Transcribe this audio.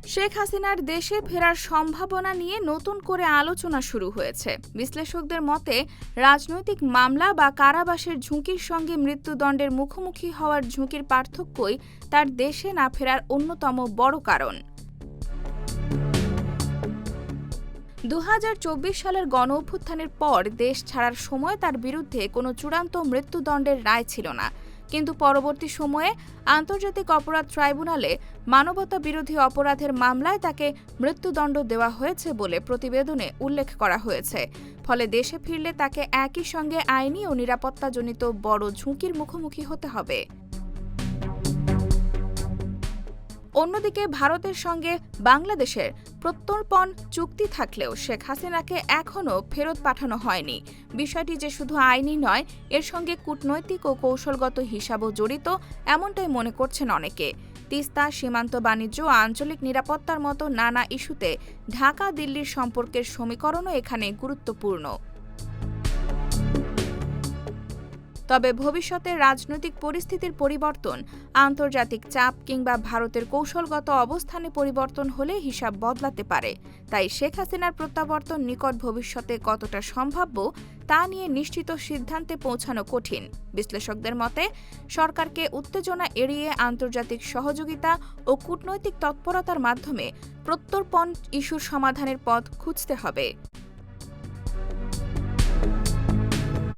শেখ হাসিনার দেশে ফেরার সম্ভাবনা নিয়ে নতুন করে আলোচনা শুরু হয়েছে। বিশ্লেষকদের মতে, রাজনৈতিক মামলা বা কারাবাসের ঝুঁকির সঙ্গে মৃত্যুদণ্ডের মুখোমুখি হওয়ার ঝুঁকির পার্থক্যই তার দেশে না ফেরার অন্যতম বড় কারণ। ২০২৪ সালের গণঅভ্যুত্থানের পর দেশ ছাড়ার সময় তার বিরুদ্ধে কোনো চূড়ান্ত মৃত্যুদণ্ডের রায় ছিল না। কিন্তু পরবর্তী সময়ে আন্তর্জাতিক অপরাধ ট্রাইব্যুনালে মানবতা বিরোধী অপরাধের মামলায় তাকে মৃত্যুদণ্ড দেওয়া হয়েছে বলে প্রতিবেদনে উল্লেখ করা হয়েছে। ফলে দেশে ফিরলে তাকে একই সঙ্গে আইনি ও নিরাপত্তাজনিত বড় ঝুঁকির মুখোমুখি হতে হবে। অন্যদিকে ভারতের সঙ্গে বাংলাদেশের প্রত্যর্পণ চুক্তি থাকলেও শেখ হাসিনাকে এখনও ফেরত পাঠানো হয়নি। বিষয়টি যে শুধু আইনি নয়, এর সঙ্গে কূটনৈতিক ও কৌশলগত হিসাবও জড়িত, এমনটাই মনে করছেন অনেকে। তিস্তা, সীমান্ত বাণিজ্য ও আঞ্চলিক নিরাপত্তার মতো নানা ইস্যুতে ঢাকা-দিল্লির সম্পর্কের সমীকরণও এখানে গুরুত্বপূর্ণ। তবে ভবিষ্যতে রাজনৈতিক পরিস্থিতির পরিবর্তন, আন্তর্জাতিক চাপ কিংবা ভারতের কৌশলগত অবস্থানে পরিবর্তন হলে হিসাব বদলাতে পারে। তাই শেখ হাসিনার প্রত্যাবর্তন নিকট ভবিষ্যতে কতটা সম্ভাব্য তা নিয়ে নিশ্চিত সিদ্ধান্তে পৌঁছানো কঠিন। বিশ্লেষকদের মতে, সরকারকে উত্তেজনা এড়িয়ে আন্তর্জাতিক সহযোগিতা ও কূটনৈতিক তৎপরতার মাধ্যমে প্রত্যর্পণ ইস্যুর সমাধানের পথ খুঁজতে হবে।